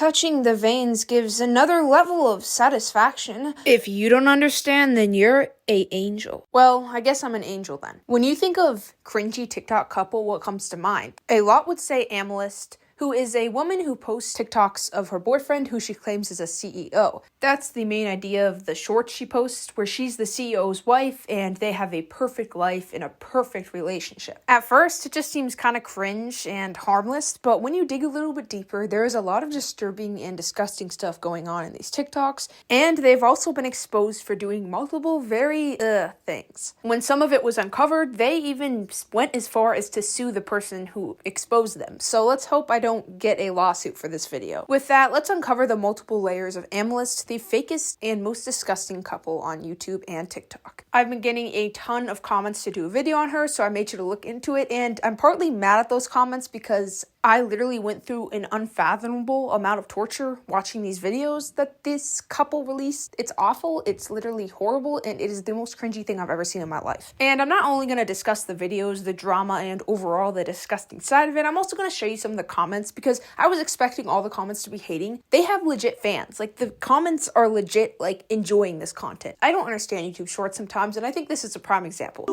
touching the veins gives another level of satisfaction. If you don't understand, then you're an angel. Well, I guess I'm an angel then. When you think of cringy TikTok couple, what comes to mind? A lot would say Aemilst, who is a woman who posts TikToks of her boyfriend who she claims is a CEO. That's the main idea of the shorts she posts, where she's the CEO's wife and they have a perfect life in a perfect relationship. At first, it just seems kind of cringe and harmless, but when you dig a little bit deeper, there is a lot of disturbing and disgusting stuff going on in these TikToks, and they've also been exposed for doing multiple very things. When some of it was uncovered, they even went as far as to sue the person who exposed them. So let's hope I don't get a lawsuit for this video. With that, let's uncover the multiple layers of Aemilst, the fakest and most disgusting couple on YouTube and TikTok. I've been getting a ton of comments to do a video on her, so I made sure to look into it, and I'm partly mad at those comments because I literally went through an unfathomable amount of torture watching these videos that this couple released. It's awful, it's literally horrible, and it is the most cringy thing I've ever seen in my life. And I'm not only going to discuss the videos, the drama, and overall the disgusting side of it, I'm also going to show you some of the comments because I was expecting all the comments to be hating. They have legit fans. Like, the comments are legit, like, enjoying this content. I don't understand YouTube Shorts sometimes, and I think this is a prime example.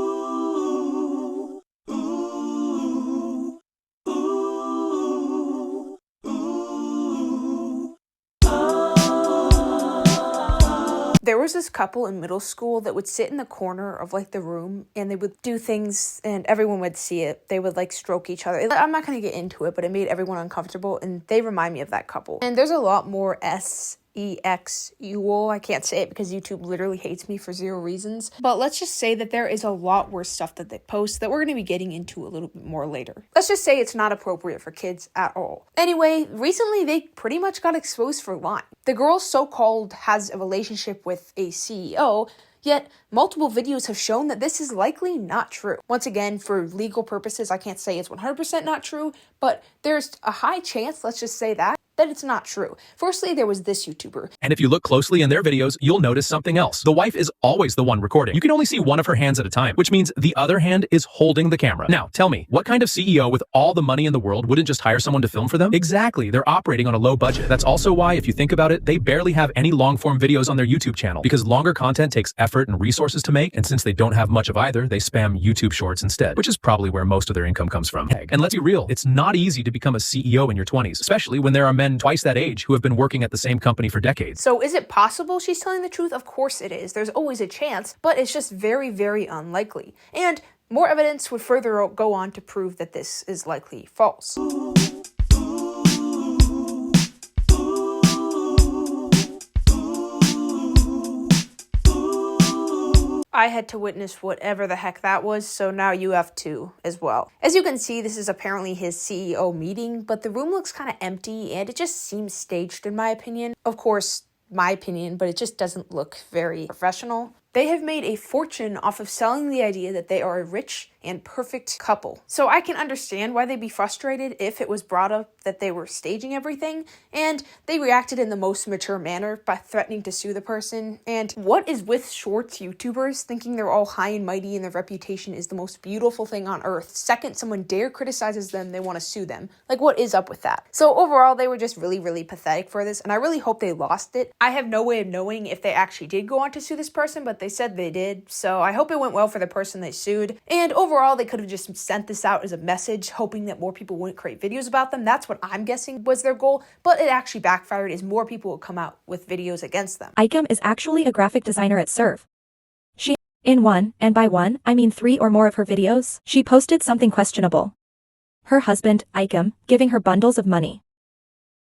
There was this couple in middle school that would sit in the corner of like the room and they would do things and everyone would see it. They would like stroke each other. I'm not going to get into it, but it made everyone uncomfortable and they remind me of that couple. And there's a lot more I can't say it because YouTube literally hates me for 0 reasons. But let's just say that there is a lot worse stuff that they post that we're going to be getting into a little bit more later. Let's just say it's not appropriate for kids at all. Anyway, recently they pretty much got exposed for lying. The girl so-called has a relationship with a CEO, yet multiple videos have shown that this is likely not true. Once again, for legal purposes, I can't say it's 100% not true, but there's a high chance, let's just say that it's not true. Firstly, there was this YouTuber. And if you look closely in their videos, you'll notice something else. The wife is always the one recording. You can only see one of her hands at a time, which means the other hand is holding the camera. Now, tell me, what kind of CEO with all the money in the world wouldn't just hire someone to film for them? Exactly, they're operating on a low budget. That's also why, if you think about it, they barely have any long-form videos on their YouTube channel, because longer content takes effort and resources to make, and since they don't have much of either, they spam YouTube Shorts instead, which is probably where most of their income comes from. And let's be real, it's not easy to become a CEO in your 20s, especially when there are men twice that age who have been working at the same company for decades. So is it possible she's telling the truth? Of course it is. There's always a chance, but it's just very, very unlikely. And more evidence would further go on to prove that this is likely false. I had to witness whatever the heck that was, so now you have to as well. As you can see, this is apparently his CEO meeting, but the room looks kind of empty and it just seems staged in my opinion. Of course, my opinion, but it just doesn't look very professional. They have made a fortune off of selling the idea that they are a rich and perfect couple. So I can understand why they'd be frustrated if it was brought up that they were staging everything, and they reacted in the most mature manner by threatening to sue the person. And what is with shorts YouTubers thinking they're all high and mighty and their reputation is the most beautiful thing on earth? Second someone dare criticizes them, they want to sue them. Like, what is up with that? So overall, they were just really, really pathetic for this, and I really hope they lost it. I have no way of knowing if they actually did go on to sue this person, but they said they did, so I hope it went well for the person they sued. And overall, they could have just sent this out as a message, hoping that more people wouldn't create videos about them. That's what I'm guessing was their goal, but it actually backfired as more people would come out with videos against them. Aemilst is actually a graphic designer at Serve. In one, and by one, I mean 3 or more of her videos, she posted something questionable. Her husband, Aemilst, giving her bundles of money.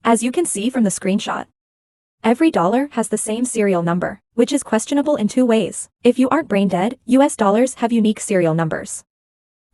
As you can see from the screenshot, every dollar has the same serial number, which is questionable in 2 ways. If you aren't brain dead, US dollars have unique serial numbers.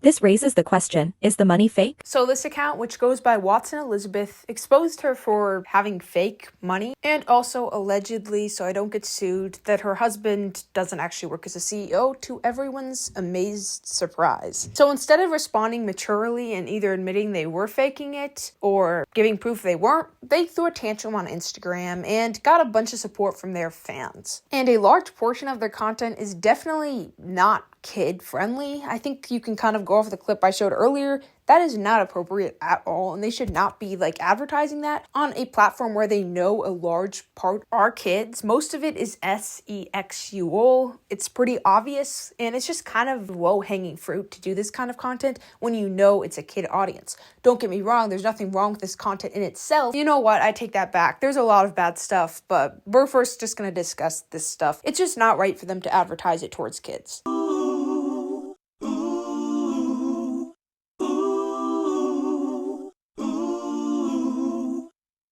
This raises the question, is the money fake? So this account, which goes by Watson Elizabeth, exposed her for having fake money and also allegedly, so I don't get sued, that her husband doesn't actually work as a CEO, to everyone's amazed surprise. So instead of responding maturely and either admitting they were faking it or giving proof they weren't, they threw a tantrum on Instagram and got a bunch of support from their fans. And a large portion of their content is definitely not kid friendly. I think you can kind of go off the clip I showed earlier. That is not appropriate at all, and they should not be like advertising that on a platform where they know a large part are kids. Most of it is sexual. It's pretty obvious, and it's just kind of low-hanging fruit to do this kind of content when you know it's a kid audience. Don't get me wrong, there's nothing wrong with this content in itself. You know what, I take that back. There's a lot of bad stuff, but we're first just gonna discuss this stuff. It's just not right for them to advertise it towards kids.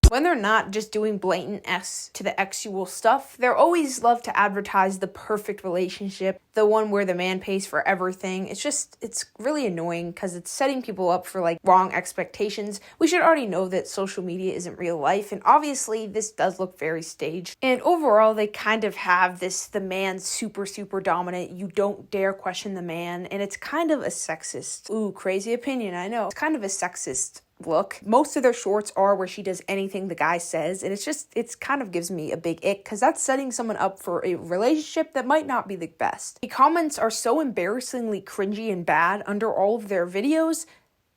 When they're not just doing blatant S to the sexual stuff, they're always love to advertise the perfect relationship, the one where the man pays for everything. It's really annoying because it's setting people up for like wrong expectations. We should already know that social media isn't real life, and obviously this does look very staged. And overall, they kind of have this, the man's super dominant, you don't dare question the man, and it's kind of a sexist, crazy opinion, I know. It's kind of a sexist look. Most of their shorts are where she does anything the guy says, and it's kind of gives me a big ick because that's setting someone up for a relationship that might not be the best. The comments are so embarrassingly cringy and bad under all of their videos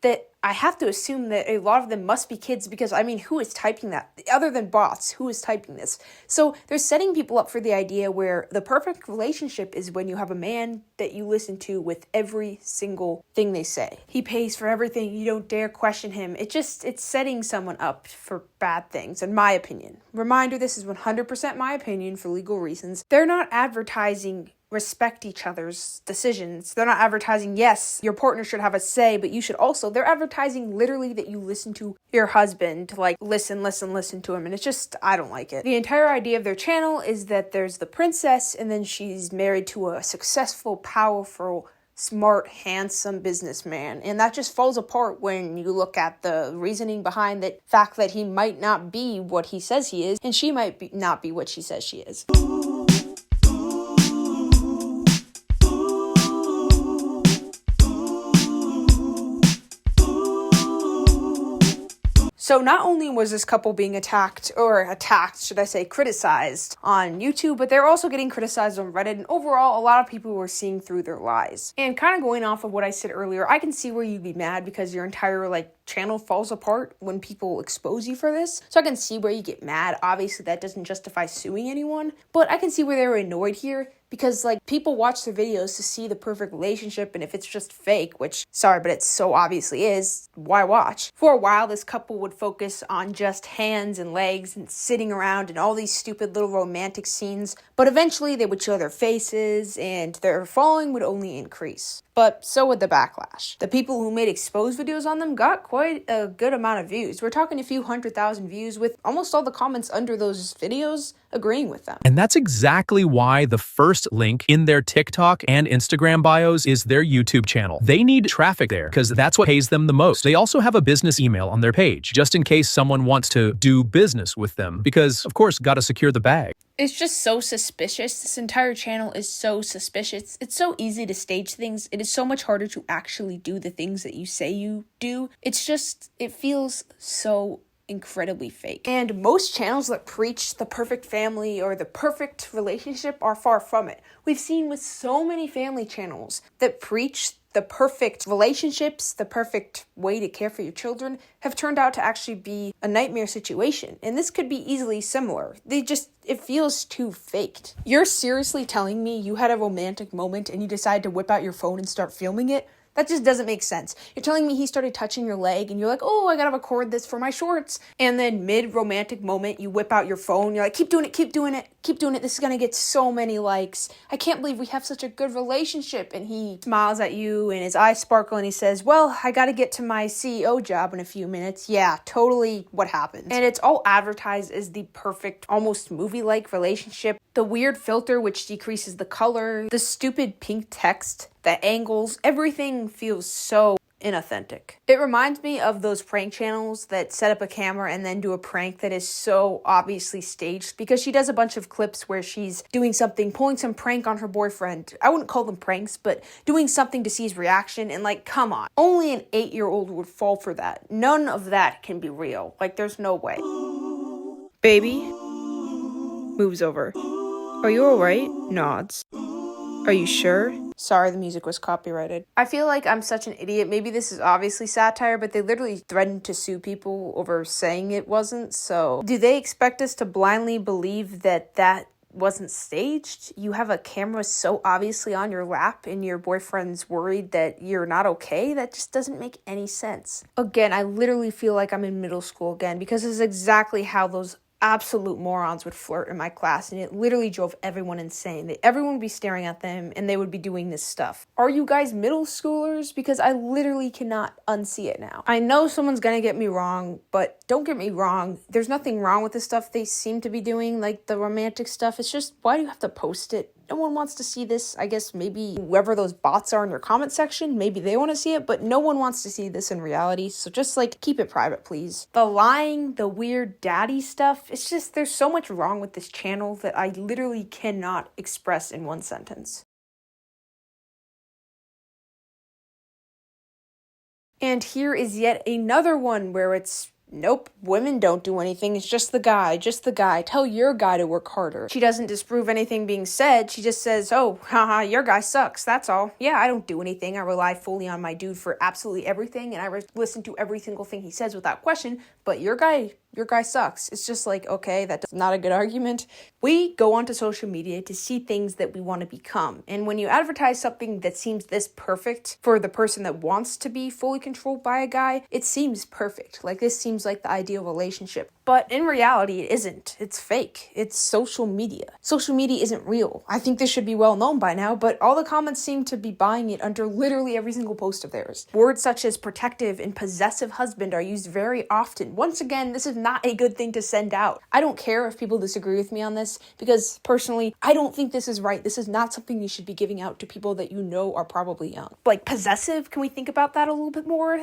that I have to assume that a lot of them must be kids because, I mean, who is typing that? Other than bots, who is typing this? So they're setting people up for the idea where the perfect relationship is when you have a man that you listen to with every single thing they say. He pays for everything, you don't dare question him. It's setting someone up for bad things, in my opinion. Reminder, this is 100% my opinion for legal reasons. They're not advertising respect each other's decisions. They're not advertising, yes, your partner should have a say, but you should also, they're advertising literally that you listen to your husband, to like listen to him, and it's just, I don't like it. The entire idea of their channel is that there's the princess, and then she's married to a successful, powerful, smart, handsome businessman, and that just falls apart when you look at the reasoning behind the fact that he might not be what he says he is, and she might not be what she says she is. So not only was this couple being criticized on YouTube, but they're also getting criticized on Reddit, and overall, a lot of people were seeing through their lies. And kind of going off of what I said earlier, I can see where you'd be mad because your entire, channel falls apart when people expose you for this. So I can see where you get mad. Obviously, that doesn't justify suing anyone, but I can see where they were annoyed here because, people watch their videos to see the perfect relationship, and if it's just fake, which, sorry, but it so obviously is, why watch? For a while, this couple would focus on just hands and legs and sitting around and all these stupid little romantic scenes, but eventually they would show their faces and their following would only increase. But so would the backlash. The people who made exposed videos on them got quite a good amount of views. We're talking a few 100,000 views, with almost all the comments under those videos agreeing with them. And that's exactly why the first link in their TikTok and Instagram bios is their YouTube channel. They need traffic there because that's what pays them the most. They also have a business email on their page, just in case someone wants to do business with them, because, of course, gotta secure the bag. It's just so suspicious. This entire channel is so suspicious. It's so easy to stage things. It is so much harder to actually do the things that you say you do. It feels so incredibly fake. And most channels that preach the perfect family or the perfect relationship are far from it. We've seen with so many family channels that preach the perfect relationships, the perfect way to care for your children, have turned out to actually be a nightmare situation. And this could be easily similar. It feels too faked. You're seriously telling me you had a romantic moment and you decided to whip out your phone and start filming it? That just doesn't make sense. You're telling me he started touching your leg and you're like, oh, I gotta record this for my shorts. And then mid-romantic moment, you whip out your phone. You're like, keep doing it. This is gonna get so many likes. I can't believe we have such a good relationship. And he smiles at you and his eyes sparkle and he says, well, I gotta get to my CEO job in a few minutes. Yeah, totally what happened. And it's all advertised as the perfect, almost movie-like relationship. The weird filter which decreases the color, the stupid pink text, the angles, everything feels so inauthentic. It reminds me of those prank channels that set up a camera and then do a prank that is so obviously staged, because she does a bunch of clips where she's doing something, pulling some prank on her boyfriend. I wouldn't call them pranks, but doing something to see his reaction, and come on. Only an 8-year-old would fall for that. None of that can be real. There's no way. Baby moves over. Are you alright? Nods. Are you sure? Sorry, the music was copyrighted. I feel like I'm such an idiot. Maybe this is obviously satire, but they literally threatened to sue people over saying it wasn't. So do they expect us to blindly believe that wasn't staged? You have a camera so obviously on your lap and your boyfriend's worried that you're not okay? That just doesn't make any sense. Again, I literally feel like I'm in middle school again because this is exactly how those absolute morons would flirt in my class, and it literally drove everyone insane. Everyone would be staring at them and they would be doing this stuff. Are you guys middle schoolers? Because I literally cannot unsee it now. I know someone's gonna get me wrong, but don't get me wrong, there's nothing wrong with the stuff they seem to be doing, like the romantic stuff. It's just, why do you have to post it? No one wants to see this. I guess maybe whoever those bots are in your comment section, maybe they want to see it, but no one wants to see this in reality. So just like keep it private, please. The lying, the weird daddy stuff, it's just there's so much wrong with this channel that I literally cannot express in one sentence. And here is yet another one where it's, nope, women don't do anything. It's just the guy, Tell your guy to work harder. She doesn't disprove anything being said. She just says, oh, haha, your guy sucks. That's all. Yeah, I don't do anything. I rely fully on my dude for absolutely everything. And I listen to every single thing he says without question. But your guy sucks. It's just like, okay, that's not a good argument. We go onto social media to see things that we want to become. And when you advertise something that seems this perfect for the person that wants to be fully controlled by a guy, it seems perfect. Like this seems like the ideal relationship. But in reality, it isn't. It's fake. It's social media. Social media isn't real. I think this should be well known by now, but all the comments seem to be buying it under literally every single post of theirs. Words such as protective and possessive husband are used very often. Once again, this is not a good thing to send out. I don't care if people disagree with me on this because personally, I don't think this is right. This is not something you should be giving out to people that you know are probably young. Like possessive, can we think about that a little bit more?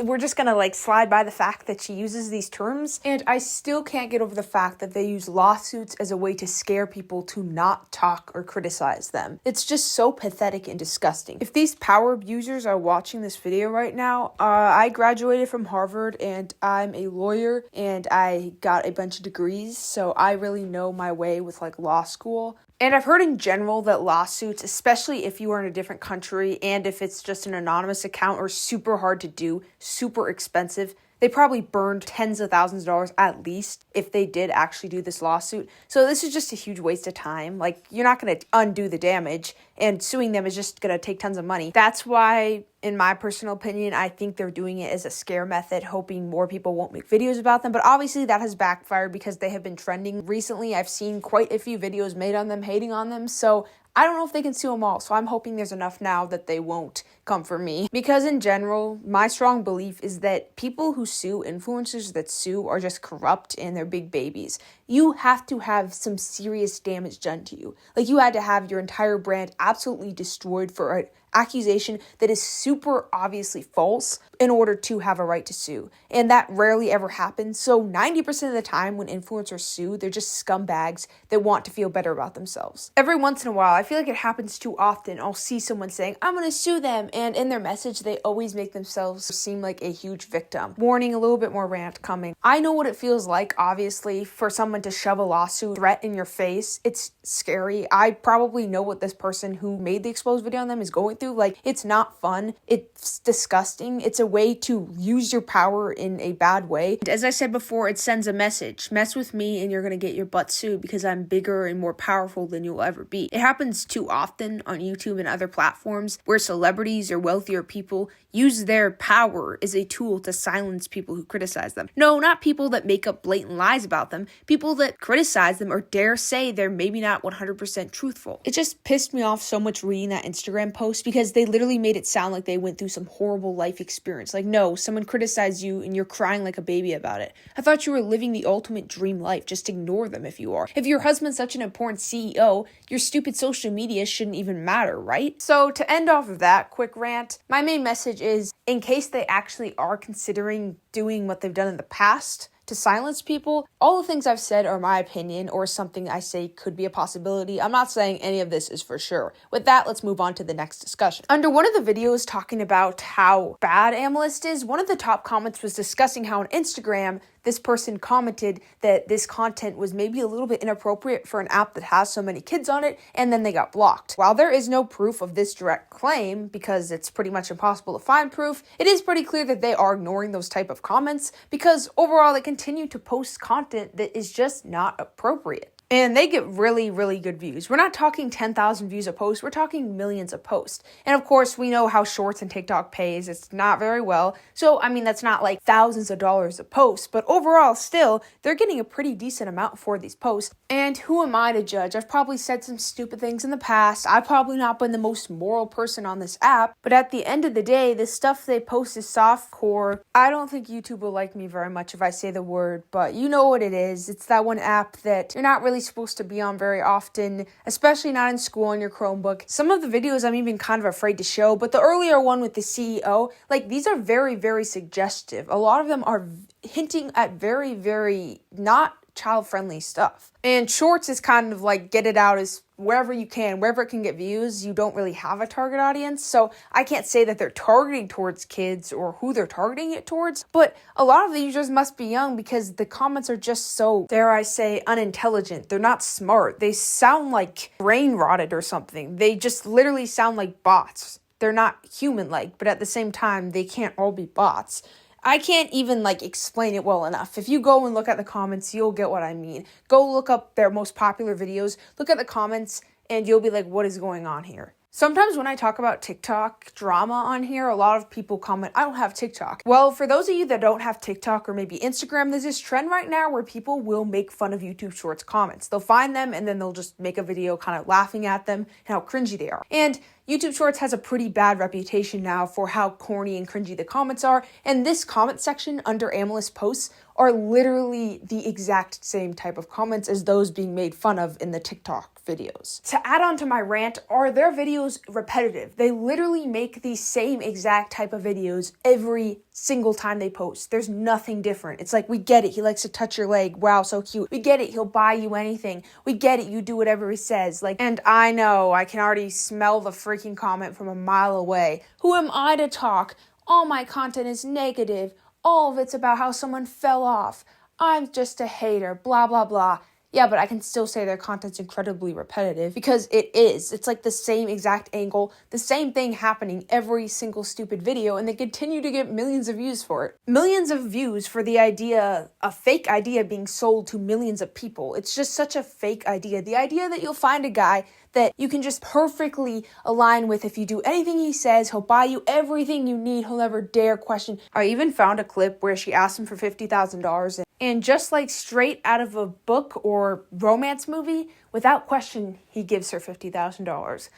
We're just gonna like slide by the fact that she uses these terms. And I still can't get over the fact that they use lawsuits as a way to scare people to not talk or criticize them. It's just so pathetic and disgusting. If these power abusers are watching this video right now, I graduated from Harvard and I'm a lawyer and I got a bunch of degrees, so I really know my way with like law school. And I've heard in general that lawsuits, especially if you are in a different country and if it's just an anonymous account, are super hard to do, super expensive. They probably burned tens of thousands of dollars at least if they did actually do this lawsuit. So this is just a huge waste of time. Like, you're not going to undo the damage, and suing them is just going to take tons of money. That's why, in my personal opinion, I think they're doing it as a scare method, hoping more people won't make videos about them. But obviously that has backfired because they have been trending recently. I've seen quite a few videos made on them, hating on them. So I don't know if they can sue them all, so I'm hoping there's enough now that they won't come for me. Because in general, my strong belief is that people who sue, influencers that sue, are just corrupt and they're big babies. You have to have some serious damage done to you. Like, you had to have your entire brand absolutely destroyed for an accusation that is super obviously false in order to have a right to sue. And that rarely ever happens. So 90% of the time when influencers sue, they're just scumbags that want to feel better about themselves. Every once in a while, I feel like it happens too often. I'll see someone saying, I'm going to sue them. And in their message, they always make themselves seem like a huge victim. Warning, a little bit more rant coming. I know what it feels like, obviously, for someone to shove a lawsuit threat in your face. It's scary. I probably know what this person who made the exposed video on them is going through. Like, it's not fun. It's disgusting. It's a way to use your power in a bad way. And as I said before, it sends a message. Mess with me and you're going to get your butt sued because I'm bigger and more powerful than you'll ever be. It happens too often on YouTube and other platforms where celebrities or wealthier people use their power as a tool to silence people who criticize them. No, not people that make up blatant lies about them. People that criticize them or dare say they're maybe not 100% truthful. It just pissed me off so much reading that Instagram post because they literally made it sound like they went through some horrible life experience. Like, no, someone criticized you and you're crying like a baby about it. I thought you were living the ultimate dream life. Just ignore them if you are. If your husband's such an important CEO, your stupid social media shouldn't even matter, right? So to end off of that quick rant, my main message is, in case they actually are considering doing what they've done in the past to silence people. All the things I've said are my opinion or something I say could be a possibility. I'm not saying any of this is for sure. With that, let's move on to the next discussion. Under one of the videos talking about how bad Aemilst is, one of the top comments was discussing how on Instagram, this person commented that this content was maybe a little bit inappropriate for an app that has so many kids on it, and then they got blocked. While there is no proof of this direct claim, because it's pretty much impossible to find proof, it is pretty clear that they are ignoring those type of comments, because overall they continue to post content that is just not appropriate. And they get really, really good views. We're not talking 10,000 views a post, we're talking millions a post. And of course, we know how Shorts and TikTok pays. It's not very well. So, I mean, that's not like thousands of dollars a post, but overall, still, they're getting a pretty decent amount for these posts. And who am I to judge? I've probably said some stupid things in the past. I've probably not been the most moral person on this app, but at the end of the day, the stuff they post is softcore. I don't think YouTube will like me very much if I say the word, but you know what it is. It's that one app that you're not really supposed to be on very often, especially not in school on your Chromebook. Some of the videos I'm even kind of afraid to show, but the earlier one with the CEO, like these are very, very suggestive. A lot of them are hinting at very, very not child-friendly stuff. And Shorts is kind of like get it out as wherever you can, wherever it can get views. You don't really have a target audience, so I can't say that they're targeting towards kids or who they're targeting it towards, but a lot of the users must be young because the comments are just so, dare I say, unintelligent. They're not smart. They sound like brain rotted or something. They just literally sound like bots. They're not human-like, but at the same time, they can't all be bots. I can't even explain it well enough. If you go and look at the comments, you'll get what I mean. Go look up their most popular videos, look at the comments, and you'll be like, what is going on here? Sometimes when I talk about TikTok drama on here, a lot of people comment, I don't have TikTok. Well, for those of you that don't have TikTok or maybe Instagram, there's this trend right now where people will make fun of YouTube Shorts comments. They'll find them and then they'll just make a video kind of laughing at them and how cringy they are. And YouTube Shorts has a pretty bad reputation now for how corny and cringy the comments are, and this comment section under Aemilst posts are literally the exact same type of comments as those being made fun of in the TikTok videos. To add on to my rant, are their videos repetitive? They literally make the same exact type of videos every single time they post. There's nothing different. It's like, we get it, he likes to touch your leg, wow, so cute. We get it, he'll buy you anything. We get it, you do whatever he says. And I know, I can already smell the freaking comment from a mile away. Who am I to talk? All my content is negative. All of it's about how someone fell off. I'm just a hater, blah, blah, blah. Yeah, but I can still say their content's incredibly repetitive because it is. It's like the same exact angle, the same thing happening every single stupid video, and they continue to get millions of views for it. Millions of views for the idea, a fake idea being sold to millions of people. It's just such a fake idea. The idea that you'll find a guy that you can just perfectly align with. If you do anything he says, he'll buy you everything you need. He'll never dare question. I even found a clip where she asked him for $50,000 and just like straight out of a book or romance movie, without question, he gives her $50,000.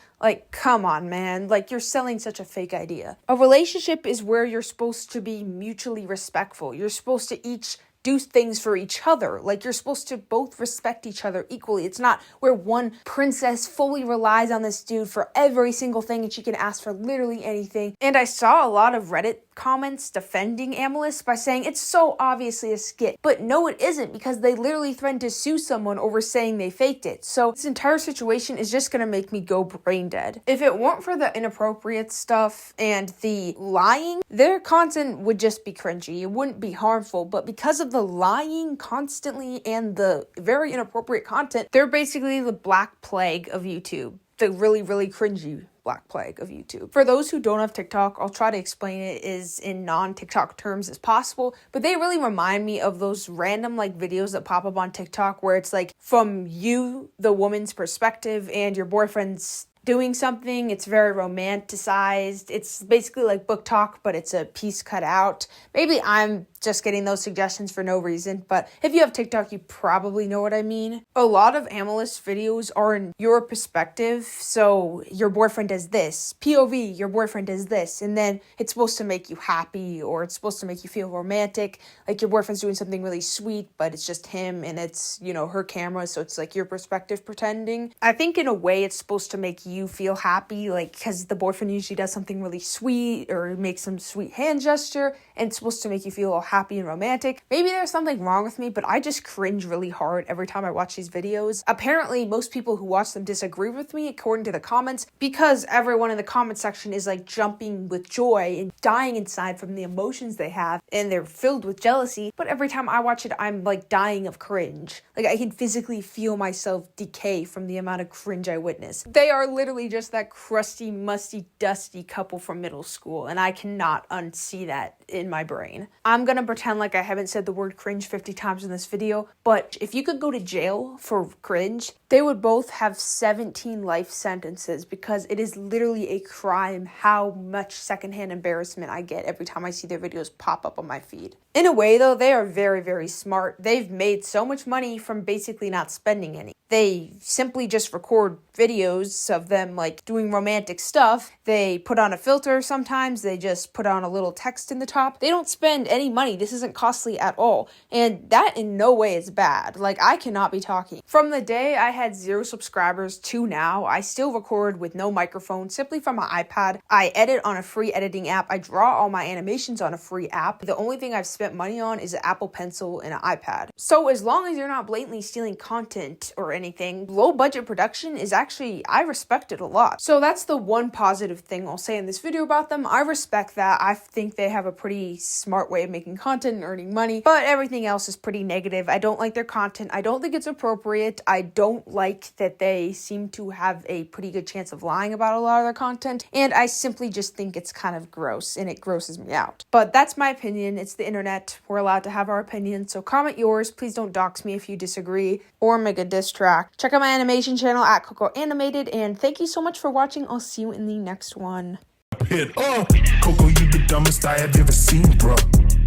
Come on, man. You're selling such a fake idea. A relationship is where you're supposed to be mutually respectful. You're supposed to each do things for each other. You're supposed to both respect each other equally. It's not where one princess fully relies on this dude for every single thing and she can ask for literally anything. And I saw a lot of Reddit comments defending Aemilst by saying it's so obviously a skit. But no, it isn't, because they literally threatened to sue someone over saying they faked it. So this entire situation is just gonna make me go brain dead. If it weren't for the inappropriate stuff and the lying, their content would just be cringy. It wouldn't be harmful, but because of the lying constantly and the very inappropriate content, they're basically the black plague of YouTube. The really, really cringy black plague of YouTube. For those who don't have TikTok, I'll try to explain it as in non-TikTok terms as possible, but they really remind me of those random videos that pop up on TikTok where it's from you, the woman's perspective, and your boyfriend's doing something. It's very romanticized. It's basically like book talk, but it's a piece cut out. Maybe I'm just getting those suggestions for no reason, but if you have TikTok, you probably know what I mean. A lot of Aemilst videos are in your perspective, so your boyfriend does this. POV, your boyfriend does this, and then it's supposed to make you happy, or it's supposed to make you feel romantic, your boyfriend's doing something really sweet, but it's just him, and it's, her camera, so it's your perspective pretending. I think in a way it's supposed to make you feel happy, like, because the boyfriend usually does something really sweet or makes some sweet hand gesture, and it's supposed to make you feel all happy and romantic. Maybe there's something wrong with me, but I just cringe really hard every time I watch these videos. Apparently, most people who watch them disagree with me, according to the comments, because everyone in the comment section is like jumping with joy and dying inside from the emotions they have, and they're filled with jealousy. But every time I watch it, I'm like dying of cringe. Like, I can physically feel myself decay from the amount of cringe I witness. They are literally just that crusty, musty, dusty couple from middle school, and I cannot unsee that in my brain. I'm gonna pretend like I haven't said the word cringe 50 times in this video, but if you could go to jail for cringe, they would both have 17 life sentences, because it is literally a crime how much secondhand embarrassment I get every time I see their videos pop up on my feed. In a way, though, they are very, very smart. They've made so much money from basically not spending any. They simply just record videos of them like doing romantic stuff. They put on a filter sometimes. They just put on a little text in the top. They don't spend any money. This isn't costly at all. And that in no way is bad. Like, I cannot be talking. From the day I had 0 subscribers to now, I still record with no microphone, simply from my iPad. I edit on a free editing app. I draw all my animations on a free app. The only thing I've spent money on is an Apple Pencil and an iPad. So as long as you're not blatantly stealing content or anything, low budget production is actually, I respect it a lot. So that's the one positive thing I'll say in this video about them. I respect that. I think they have a pretty smart way of making content and earning money, but everything else is pretty negative. I don't like their content. I don't think it's appropriate. I don't like that they seem to have a pretty good chance of lying about a lot of their content, and I simply just think it's kind of gross, and it grosses me out. But that's my opinion. It's the internet. We're allowed to have our opinion, so comment yours. Please don't dox me if you disagree or make a diss track. Check out my animation channel at Coco Animated, and thank you so much for watching. I'll see you in the next one. Coco, you the dumbest I have ever seen, bro.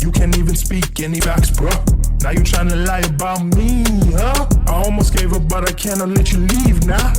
You can't even speak any facts, bro. Now you trying to lie about me, huh? I almost gave up, but I cannot let you leave now.